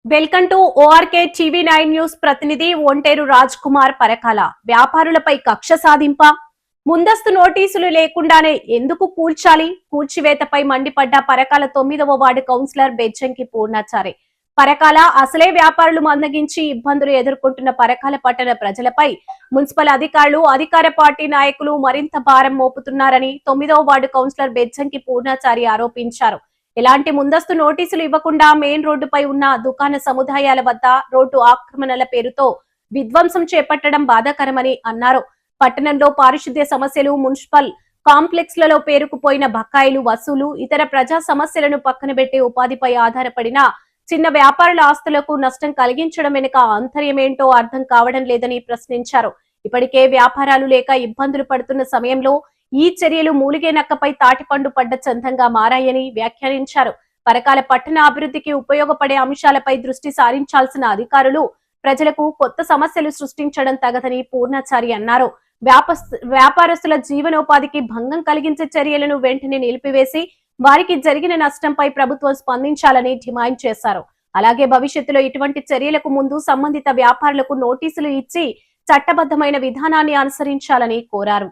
Welcome to ఓఆర్కే TV9 news. ప్రతినిధి ఒంటేరు రాజ్ కుమార్ పరకాల. వ్యాపారులపై కక్ష సాధింప, ముందస్తు నోటీసులు లేకుండానే ఎందుకు కూల్చాలి? కూల్చివేతపై మండిపడ్డ పరకాల 9వ వార్డు కౌన్సిలర్ బెజ్జంకి పూర్ణాచారి. పరకాల అసలే వ్యాపారులు మందగించి ఇబ్బందులు ఎదుర్కొంటున్న పరకాల పట్టణ ప్రజలపై మున్సిపల్ అధికారులు, అధికార పార్టీ నాయకులు మరింత భారం మోపుతున్నారని 9వ వార్డు కౌన్సిలర్ బెజ్జంకి పూర్ణాచారి ఆరోపించారు. ఎలాంటి ముందస్తు నోటీసులు ఇవ్వకుండా మెయిన్ రోడ్డుపై ఉన్న దుకాణ సముదాయాల వద్ద రోడ్డు ఆక్రమణల పేరుతో విధ్వంసం చేపట్టడం బాధాకరమని అన్నారు. పట్టణంలో పారిశుద్ధ్య సమస్యలు, మున్సిపల్ కాంప్లెక్స్ లలో పేరుకుపోయిన బకాయిలు వసూలు, ఇతర ప్రజా సమస్యలను పక్కన పెట్టి ఉపాధిపై ఆధారపడిన చిన్న వ్యాపారుల ఆస్తులకు నష్టం కలిగించడం వెనుక ఆంతర్యమేంటో అర్థం కావడం లేదని ప్రశ్నించారు. ఇప్పటికే వ్యాపారాలు లేక ఇబ్బందులు పడుతున్న సమయంలో ఈ చర్యలు మూలిగే నక్కపై తాటిపండు పడ్డ చందంగా మారాయని వ్యాఖ్యానించారు. పరకాల పట్టణ అభివృద్ధికి ఉపయోగపడే అంశాలపై దృష్టి సారించాల్సిన అధికారులు ప్రజలకు కొత్త సమస్యలు సృష్టించడం తగదని పూర్ణాచారి అన్నారు. వ్యాపారస్తుల జీవనోపాధికి భంగం కలిగించే చర్యలను వెంటనే నిలిపివేసి వారికి జరిగిన నష్టంపై ప్రభుత్వం స్పందించాలని డిమాండ్ చేశారు. అలాగే భవిష్యత్తులో ఇటువంటి చర్యలకు ముందు సంబంధిత వ్యాపారులకు నోటీసులు ఇచ్చి చట్టబద్ధమైన విధానాన్ని అనుసరించాలని కోరారు.